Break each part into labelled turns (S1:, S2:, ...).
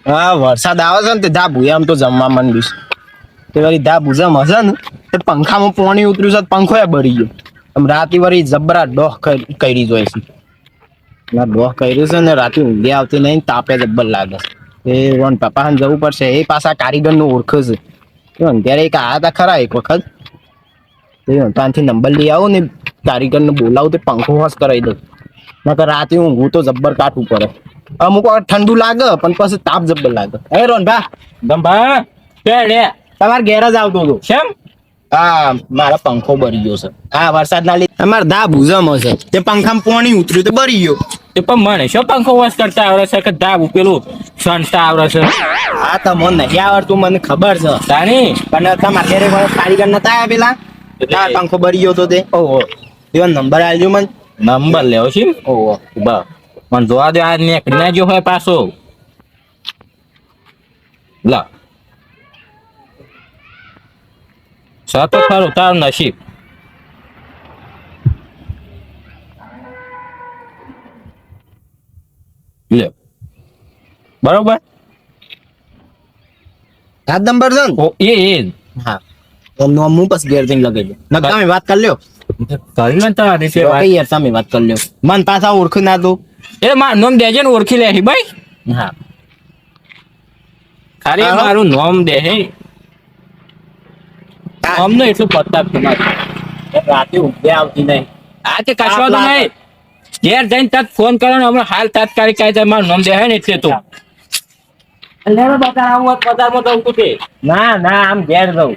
S1: હા વરસાદ આવે છે ને તે ધા ભૂયા આમ તો જમવા માંડીશ તે વળી ધા ભૂજમ હશે ને તે પંખામાં પાણી ઉતર્યું છે પંખો બળી ગયો આમ રાતે વળી જબરા ડોહ કરી જોઈ છે ના ડોહ કર્યું છે ને રાતે ઊંઘી આવતી નહીં તાપે જબ્બર લાગે એ વન પપ્પા જવું પડશે એ પાછા કારીગર નું ઓળખ છે ત્યારે એક આ હતા ખરા એક વખત ત્યાંથી નંબર લઈ આવો ને કારીગર ને બોલાવું તે પંખો હોશ કરાવી દઉં નકર રાતે ઊંઘું તો જબ્બર કાટવું પડે અમુક વાર ઠંડુ લાગે પણ પછી તાપ જબ્બર લાગે એ રોનભા
S2: ગંભા કે લે
S1: તમારે ઘેર જ આવતો હતો
S2: કેમ
S1: હા મારા પંખો બળી ગયો છે હા વરસાદ ના લીધે અમારે ધા ભૂજમ હશે તે પંખામાં પાણી ઉતર્યું તો બળી ગયો
S2: તે પણ મને શું પંખો વોશ કરતા આવડે છે કે દાબ પેલું સંતા આવડે છે
S1: હા તો મને નહીં આવડતું મને ખબર છે
S2: તાની
S1: પણ તમારે ઘેરે કારીગર નતા આવ્યા પેલા તાર પંખો બળી ગયો તો તે
S2: ઓહો
S1: એવો નંબર આવજો મને
S2: નંબર લેવો છે ઓહો બા મને જોવા દે આ નીકળી ના જો હોય પાછો લા સાતો ખરું તારું નસીબ લે બરોબર
S1: આ નંબર છે ને
S2: ઓ એ
S1: હા તો હું પછી ઘેર જઈને લગાવી દઉં નકર તમે વાત કરી લ્યો
S2: કરી ને તારા રીતે વાત
S1: યાર તમે વાત કરી લ્યો મન પાછા ઓળખ ના દો
S2: એ મારું નામ દેજે ને ઓળખી લે ભાઈ
S1: હા
S2: ખાલી
S1: હા.
S2: મારું નામ દે હે અમને એટલું પત્તા તમારે
S1: રાતે ઊંઘે આવતી નહીં
S2: આ તે કશવા તો નહીં ઘેર જઈને તત ફોન કરો ને હમણાં હાલ તાત્કાલિક કાયદા મારું નામ દે હે ને એટલે તો લેવા બતા આવું હોત બજારમાં તો ઉઠે
S1: ના ના આમ ઘેર જવું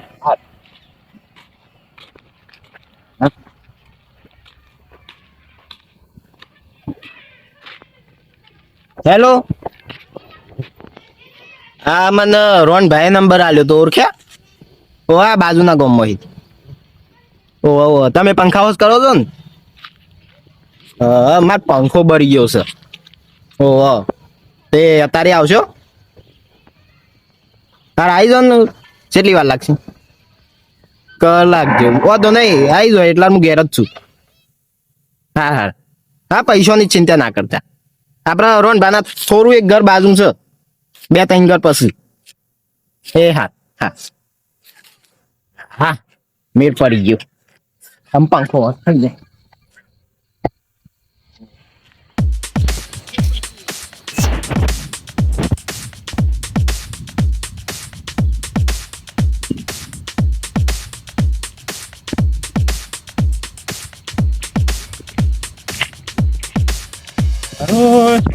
S1: હેલો હા મને રોનભાઈ નંબર આલ્યો તો ઓળખ્યા ઓ આ બાજુના ગામમાં ઓ તમે પંખા હાઉસ કરો છો ને માર પંખો બળી ગયો છે ઓ તે અત્યારે આવશો તારે આવી જાવ ને કેટલી વાર લાગશે કલાક જેવું વાંધો નહીં આવી જાવ એટલા હું ઘેર જ છું હા હા હા પૈસાની ચિંતા ના કરતા આપડે રોનભાના થોડું એક ઘર બાજુ છે 2-3 ઘર પછી એ હા હા હા મેળ પડી ગયો આમ પંખો થઈ જાય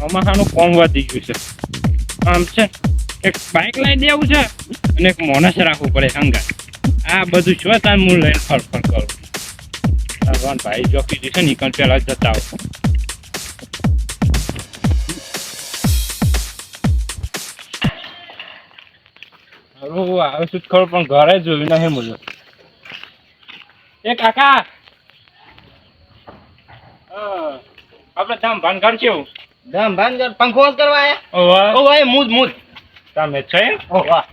S3: ચોમાસાનું કોમ વધી ગયું છે આમ છે એક બાઇક લઈ દેવું છે અને એક મોનસ રાખવું પડે હંગા આ બધું શું તાર હું લઈને ફરફર કરું ભગવાન ભાઈ જોકી જશે નીકળ પેલા જતા આવો આવે શું ખબર પણ ઘરે જોયું નહીં મળ્યો એ કાકા આપણે ધામ ભાન ઘર કેવું
S1: ધામ ભાન પંખો કરવા આયા
S3: ઓવા
S1: ઓ ભાઈ મુજ
S3: તમે છે
S1: ઓ વાહ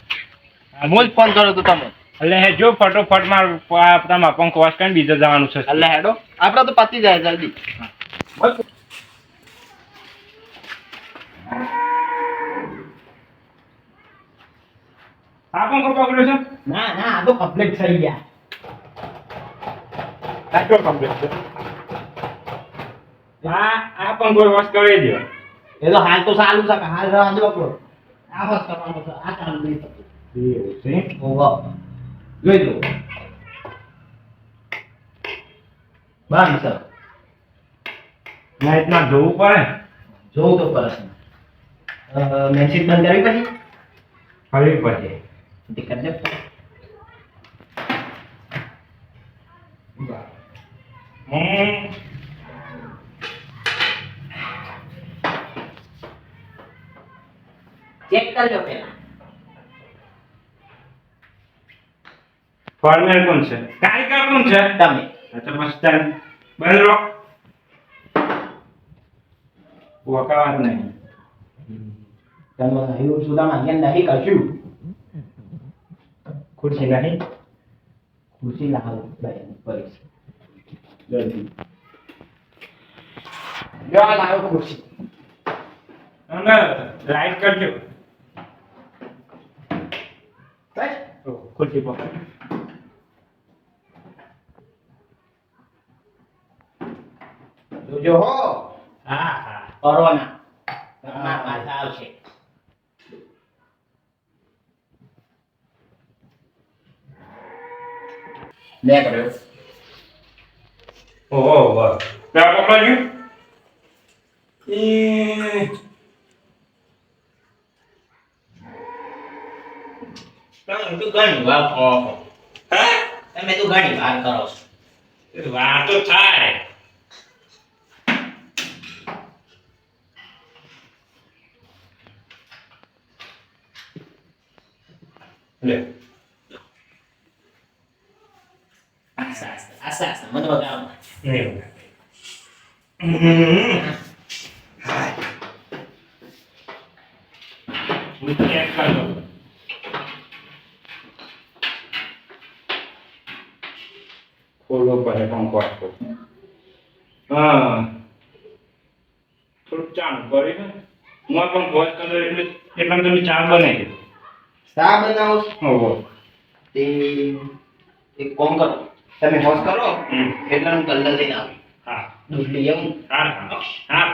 S1: મુજ ફોન કર્યો તો તમે
S3: એટલે હે જો ફટોફટ માર તમારા પંખો વાસ કરીને બીજે જવાનું છે
S1: એટલે હેડો આપડે તો પતી જાય જલ્દી
S3: આ પંખો પકડ્યો છે
S1: ના ના આ તો કમ્પ્લીટ થઈ ગયા
S3: આટલો કમ્પ્લીટ છે આ પંખો વાસ કરી દો
S1: એ તો હાલ તો ચાલુ છે હાલ રવા દો આપણો આ બસ કરવાનો છે આ ચાલુ નહીં થતું
S3: એવું છે
S1: ઓવા જોઈ લો બંધ સર
S3: નાઈટમાં જોવું પડે
S1: જોઉં તો પરસ મેન્સિટ બંધ કરવી
S3: ફરી પછી
S1: પછી કરી દે ચેક કરી લો પેલા
S3: ફોર્મેલ કોણ છે કારીગર કોણ છે
S1: તમે
S3: અચ્છા બસ સ્ટેન્ડ બંધ રહો વકાવત નહીં
S1: તમે હયું સુદામાં જ્ઞાન નહીં કરશું
S3: ખુરશી નહીં
S1: ખુશી લાવો પરીક્ષ જલ્દી જો આ લાવો ખુરશી
S3: અને લાઈટ કરજો ખુરશી પકડ.
S1: જોજો હો
S2: હા હા
S1: કોરોના ઘરમાં પાછા આવશે. લે કર્યો
S3: ઓહો વાહ ત્યાં પકડાયું એ
S1: તમે તો ઘણી વાર કહો છો.
S3: હે
S1: તમે તો ઘણી વાર કરો છો.
S3: વાત તો થાય. લે
S1: આસ્તે મને બતાવો.
S3: નહીં ખોલો પડે પંખો આપો. હા થોડુંક ચાલુ કરી ને હું પણ વોચ કરો એટલે એટલામાં તમે ચા બનાવી દો.
S1: શા બનાવો છો?
S3: ઓહો
S1: તે એક કોમ કરો તમે હોશ કરો
S3: હમ.
S1: એટલે હું કલર લઈને આવું.
S3: હા
S1: દૂધ લઈ આવું.
S3: હા હા હા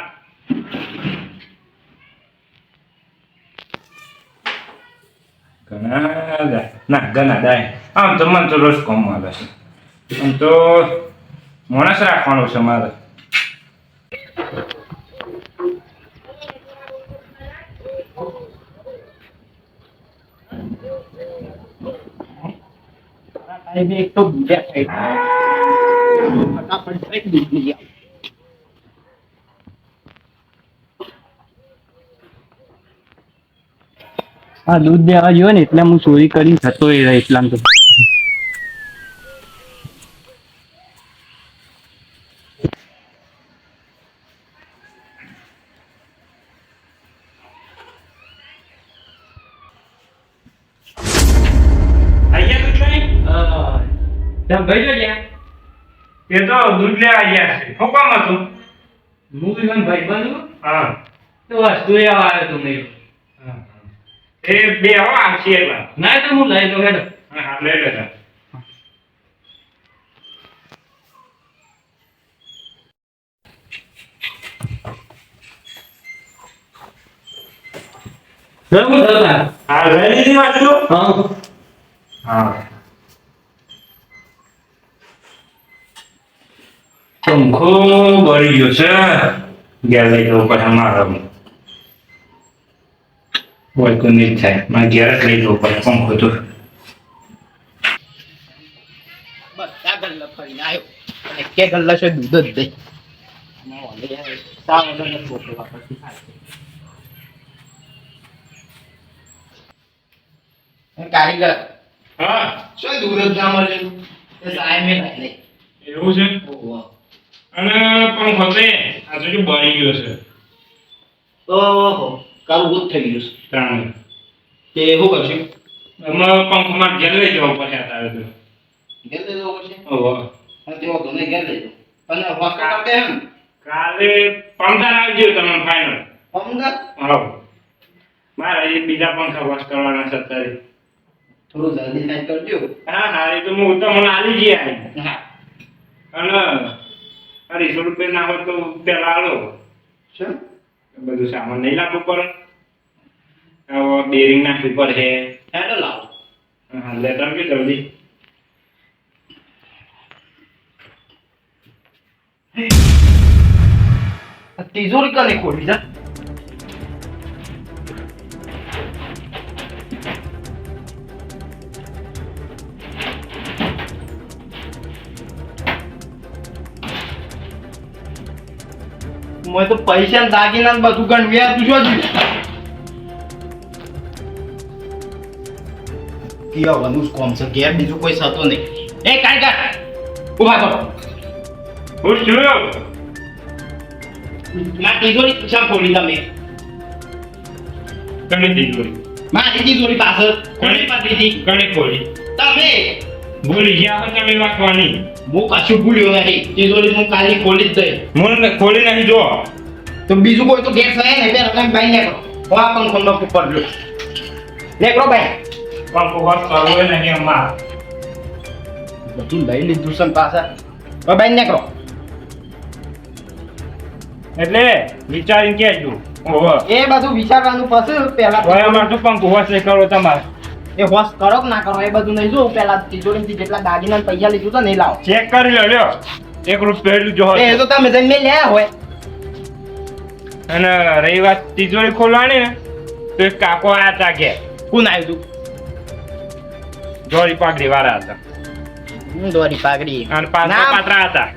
S3: ઘણા દાય આમ તો મને તો રોજ કોમ આવે છે આમ તો માણસ રાખવાનું છે મારે.
S1: ટાઈમે એક તો બીજા સાઈડ ફટાફટ એક દૂધ લઈ આવું.
S2: આ દૂધ દેવા જોઈએ ને એટલે હું ચોરી કરીને થતો એ એટલામાં તો
S3: આયા દૂધ લઈ
S2: તમે ભાઈ જો ગયા
S3: એ તો દૂધ લેવા ગયા છે શું કામ હતું?
S2: હું બી ભાઈ બનું
S3: હા
S2: તો વસ્તુ લેવા આવ્યો તો મેં
S3: એ બે હવા આવશે એટલા.
S2: ના તો હું લઈ દઉં હેડો
S3: હા હા લઈ લેતા.
S2: હું થતા
S3: હા લઈ લીધી વાંચો.
S2: હા
S3: હા પંખો બળી ગયો છે ઘેર લઈ જવું પડે મારે. હોય કોઈ નહીં થાય મારે ઘેર જ લઈ જવું પડે પંખો તો.
S1: બધા ગલ્લા ફરીને આવ્યો અને કે ગલ્લા છે દૂધ જ દઈ. સાવ વગર ફોટો વાપરતી થાય. કારીગર
S3: હા
S1: શું દૂધ જ ના મળે એ સાહેબ મેં લઈ લઈ.
S3: એવું છે
S1: ઓહો.
S3: અને પંખો તે આ તો જો બળી ગયો છે
S1: ઓહો કાળું દૂધ થઈ ગયું છે.
S3: તાણે
S1: તે શું કરશું?
S3: એમાં પંખો માં ઘેર લઈ જવું પડે અત્યારે તો.
S1: ઘેર લઈ જવો પડશે.
S3: ઓહો
S1: હા તેઓ ગમે ઘેર લઈ જાઓ. અને હોસ્પિટલ આપે એમ
S3: કાલે 15 આવજો તમે ફાઇનલ.
S1: અમદાવાદ
S3: હા મારે એ બીજા પંખા વોશ કરવાના છે અત્યારે.
S1: થોડું જલ્દી સાઈડ કરજો.
S3: હા હા એ તો હું તમને આલી જઈએ આવી.
S1: હા
S3: અને 250 રૂપિયા ના હોય તો પેલા આલો.
S1: શું?
S3: બધું સામાન નહીં લાવવું પડે. હવે બેરિંગ નાખવી પડે.
S1: હેડો લાવો.
S3: હા લેટર કે જલ્દી.
S1: આ તિજોરી કને ખોલી જા. મેં તો પૈસા ને દાગીના ને બધું ગણવ્યા તું શું જ કિયા વનુસ કોમ છે ઘેર બીજું કોઈ સતો નહીં. એ કાઢ ઉભા થો.
S3: હું છું
S1: માં તિજોરી પૂછા ખોલી તમે.
S3: કણી દીકરી
S1: મારી તિજોરી પાછળ ખોલી પાડી દીધી
S3: કણી ખોલી
S1: તમે.
S3: ભૂલી ગયા હો તમે વાંચવાની.
S1: હું કશું ભૂલ્યો નહીં. તિજોરી હું કાલે ખોલી જ દઈ.
S3: મને ખોલી નહીં જો.
S1: તો બીજું કોઈ તો ગેસ થાય ને બે રકમ ભાઈ ને કરો. હું આ પણ ખંડો ઉપર જો. લે કરો ભાઈ.
S3: પંખો હોત કરવો નહીં અમાર.
S1: બધું લઈ લીધું છે ને પાછા હવે બાઈ નીકળો.
S3: એટલે વિચારીને કહેજો. ઓહો.
S1: એ બધું વિચારવાનું પછી પહેલા
S3: હવે અમાર તો પંખો હોત નહીં કરવો તમારે.
S1: એ હોશ કરો કે ના કરો એ બધું નહીં જોવું. પહેલા તિજોરીમાંથી જેટલા દાગીના ને પૈસા લીધું તો નહીં લાવો.
S3: ચેક કરી લો લ્યો. 1 રૂપિયા એટલું જો
S1: એ તો તમે જઈને મેં લ્યા હોય.
S3: અને રહી વાત તિજોરી ખોલવાની ને તો એક કાકો આયા હતા કે
S1: કોણ આવ્યું તું?
S3: જોડી પાઘડી વાળા હતા
S1: દોરી પાઘડી
S3: અને પાત્રા
S1: ના.
S3: પાત્રા હતા.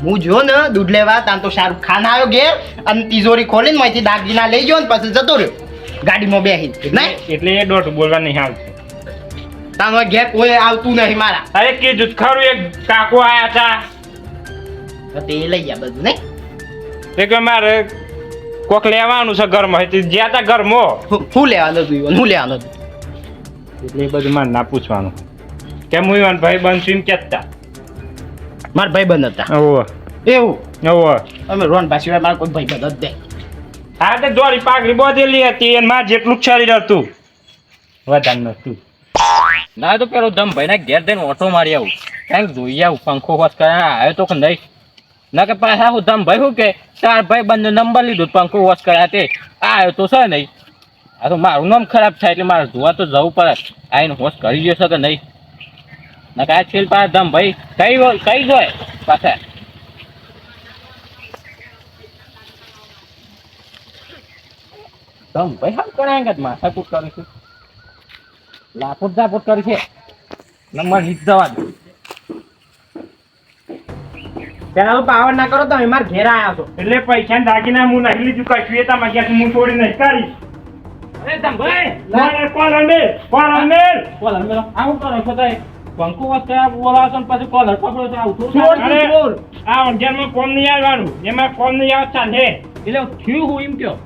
S1: હું જો ને દૂધ લેવા ત્યાં તો શાહરુખ ખાન આવ્યો ઘેર અને તિજોરી ખોલીને માંથી દાગીના લઈ ગયો ને પછી જતો રહ્યો ગાડીમાં બેસી નહીં.
S3: એટલે એ દોઢ બોલવા નહીં આવતું.
S1: તાનો ઘેર કોઈ આવતું નહીં મારા.
S3: અરે કીધું ખરું એક કાકો આયા હતા
S1: તો તે લઈ ગયા બધું નહીં.
S3: તે કે મારે કોક લેવાનું છે ઘરમાં જ્યાં તા ઘરમાં
S1: શું લેવાનું હતું ઈવન? શું લેવાનું હતું?
S3: એટલે એ બધું મારે ના પૂછવાનું કે હું ઈવન ભાઈ બનશું એમ કેતા.
S1: મારા ભાઈ બંધ હતા
S3: ઓહો
S1: એવું.
S3: ઓહો.
S1: અમે રોન પાછી મારા કોઈ ભાઈ બંધ જ નહીં.
S3: હા તે દોરી પાઘડી બોધેલી હતી અને મારે જેટલું જ શરીર હતું વધારે નતું.
S2: ના તો પેલો ધમભાઈ ના ઘેર જઈને ઓટો મારી આવું ક્યાંક જોઈ આવું પંખો હોશ કરે આવ્યો તો કે નહીં ના કે પાછા હું ધમભાઈ શું કે તાર ભાઈ બંને નંબર લીધો પંખો હોશ કર્યા તે આવ્યો તો છે નહીં. આ તો મારું નામ ખરાબ થાય એટલે મારે જોવા તો જવું પડે આવીને હોશ કરી જશે કે નહીં. ના કે આ છેલ પાછા ધમભાઈ કઈ જોય પાછા ધમભાઈ હાલ કરાય કે માથાકૂટ કરે છે લાપોટ ઝાપોટ કરી છે નંબર નીચ જવા દે.
S1: પેલા તો પાવર ના કરો તમે મારા ઘેર આયા છો.
S3: એટલે પૈસા દાગીના હું નહીં લીધું કશું એ તમારે ક્યાંથી હું છોડી નહીં કાઢીશ.
S2: અરે ધમભાઈ
S3: કોલર મેલ
S2: કોલર મેલો આવું કરો છો તઈ પંખો વસ્તુ બોલાવો છો ને પછી કોલર પકડો તો આવું થોડું
S1: ચોર
S2: ચાલે.
S3: અરે.
S1: ચોર.
S3: આ અગિયારમાં કોમ નહીં આવવાનું એમાં કોમ નહીં આવત ચાલે.
S2: એટલે થયું હું એમ કયો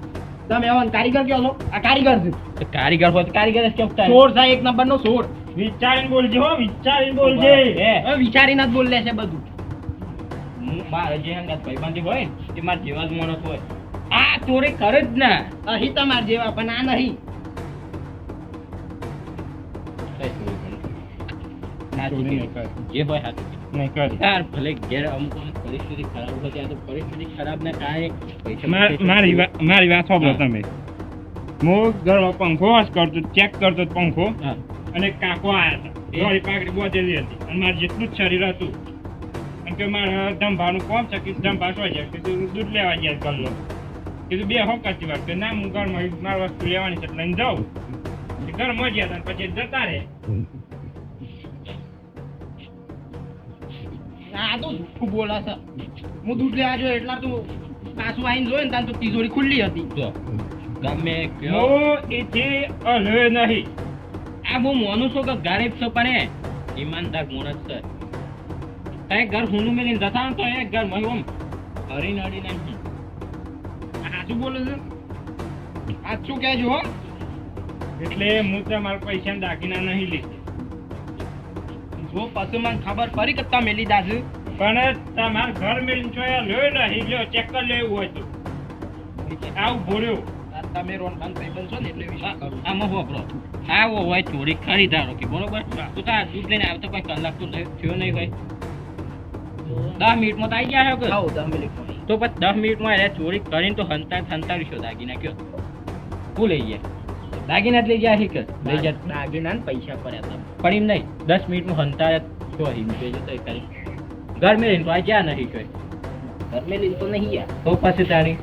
S1: તમે એવા કારીગર કયો છો? આ કારીગર છે.
S2: તો કારીગર હોય તો કારીગર જ કેમ થાય
S1: ચોર છે એક નંબર નો ચોર.
S3: વિચારીને બોલજે હો વિચારીને બોલજે.
S1: હવે વિચારીને જ બોલે છે બધું.
S2: હું મારે જે હંગાત ભાઈબંધી હોય ને એ મારા જેવા જ માણસ હોય આ ચોરી કરે જ ને
S1: અહીં તમાર જેવા પણ આ નહીં.
S2: ના
S3: ચોરી નહીં કરે.
S2: જે હોય હાથું
S3: નહીં કરી.
S2: યાર ભલે ઘેર અમુક અમુક પરિસ્થિતિ ખરાબ હોય ત્યાં તો પરિસ્થિતિ ખરાબ ને કાંઈ પૈસા
S3: મારી વાત સાંભળો તમે. હું ઘરમાં પંખો વાસ કરતો ચેક કરતો પંખો
S2: હા
S3: અને એક કાકો આયા હતા દોરી પાઘડી બોધેલી હતી અને મારે જેટલું જ શરીર હતું અને કે મારે ધંભાનું કોમ છે કે ધંભા શું છે કીધું દૂધ લેવા ગયા કર લો કીધું બે હો કરતી વાર કે ના હું ઘરમાં મારી વસ્તુ લેવાની છે લઈને જાઉં ઘરમાં ગયા હતા પછી જતા રહે.
S1: આ તો જૂઠું બોલે છે. હું દૂધ લેવા જોયો એટલા તો પાછું આવીને જોયો ને ત્યાં તો તિજોરી ખુલ્લી હતી.
S2: જો ગમે કયો
S3: હું એથી અલ્હે નહીં.
S2: આ બહુ મોનું છું કે ગરીબ છો પણ એ ઈમાનદાર માણસ છે કઈ ઘર હુનું મેલીને જતા ને તો એ ઘર મય ઓમ હરીને અડીને નહીં.
S1: આ શું બોલે છે? આ શું કહેજો હો?
S3: એટલે હું તમારા પૈસા દાગીના નહીં લીધી
S1: જો પછી મને ખબર પડી કે તમે લીધા છે.
S3: પણ તમારા ઘર મેળીને જોયા લ્યો નહીં લ્યો ચેક કરી લેવું હોય તો આવું ભોળ્યો.
S1: આ તમે રોન ભાન ભાઈબંધ છો ને એટલે વિશ્વાસ કરું.
S2: આમાં વાપરો આવો હોય ચોરી ખરી ધારો કે બરોબર તું તાર દૂધ લઈને આવતો કોઈ કલાક તો થયો નહીં હોય 10 મિનિટમાં તો આવી ગયા હો
S1: આવો 10 મિનિટમાં.
S2: તો પછી 10 મિનિટમાં એને ચોરી કરીને તો હંતાડીશો દાગીના કયો હું લઈ ગયા દાગીના જ લઈ ગયા શીખ લઈ ગયા
S1: દાગીના ને પૈસા પડ્યા તમે.
S2: પણ એમ નહીં 10 મિનિટમાં હંતાડે તો હિમ જોઈ જતો કરી ઘર મેં તો આ જ્યાં નહીં કોઈ
S1: ઘર મેં લીધું તો નહીં યાર.
S2: તો પછી તારી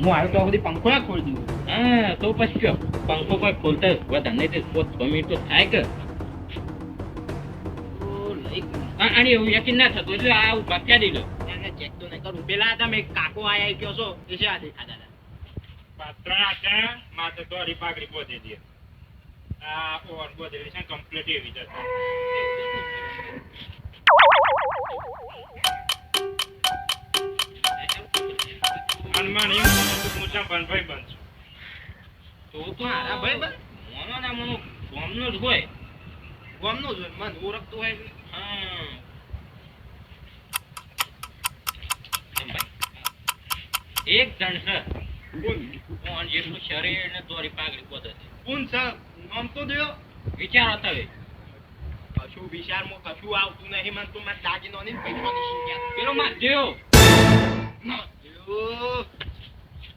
S1: હું આવ્યો તો આ બધી પંખો ના ખોલી દીધું.
S2: હા તો પછી કયો પંખો કોઈ ખોલતા વધારે નહીં તો 5 મિનિટ તો થાય કે આની એવું યકીન ના થતું એટલે આ બાક્યા દીધો
S1: એને ચેક તો નહીં કરું. પેલા તમે કાકો આયા કયો છો એ છે આ દેખાતા હતા.
S3: પાત્રા હતા માથે દોરી પાઘડી બોધેલી હતી. આ ઓવર બોધેલી છે કમ્પ્લીટ એવી જ હતી. હનુમાન એમ મોટા ભાઈ બનશું.
S2: તો મારા ભાઈ બસ મોનો ના મોનો ગોમનો જ હોય
S1: ગમનો જ હોય, મન ઓળખતો હોય એટલે.
S2: હા એક જણ છે કોણ જેટલું શરીર ને દોરી પાઘડી પોતે
S1: કોણ છે? નામ તો દયો.
S2: વિચારો તમે
S1: કશું વિચારમાં કશું આવતું નહીં મને તો મારે દાગીનોની ને પૈસાની શીખ્યા
S2: પેલો માર જેવો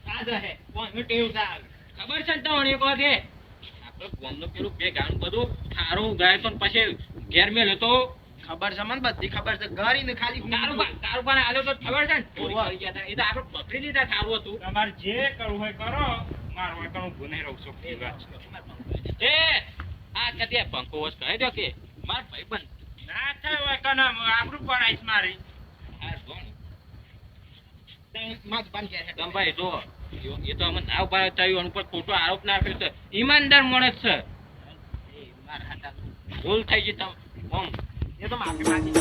S1: સાજા હે કોણ ટેવ સાહેબ
S2: ખબર છે ને તમને એક વાત એ આપણે ગામનું પેલું બે ગાણું બધું થારું ગાય તો ને પછી ઘેર મેલ્યો તો
S1: ખબર છે મને બધી ખબર છે ગરી ને ખાલી
S2: તારું પણ આલ્યો તો ખબર છે ને ચોરી કરી ગયા હતા. એ તો આપણે પકડી લીધા થારું હતું.
S3: તમારે જે કરવું હોય કરો, મારું હોય કરું ગુને રહું છું એ વાત છે.
S2: એ આ કદી પંખો વોશ કરી દો કે માર ભાઈ બંધ
S3: ના થાય હોય કને આપણું પણ આઈસ મારી
S2: આ જોણ
S1: માગ બંધ ગયા છે
S2: ગંભાઈ જો એ તો અમને નાવ પાડે ચાવ્યું એના ઉપર ખોટો આરોપ નાખ્યો છે. ઈમાનદાર માણસ છે.
S1: એ મારા હાથા
S2: ભૂલ થઈ ગઈ તમે ઓમ
S1: એ તો માફી માંગી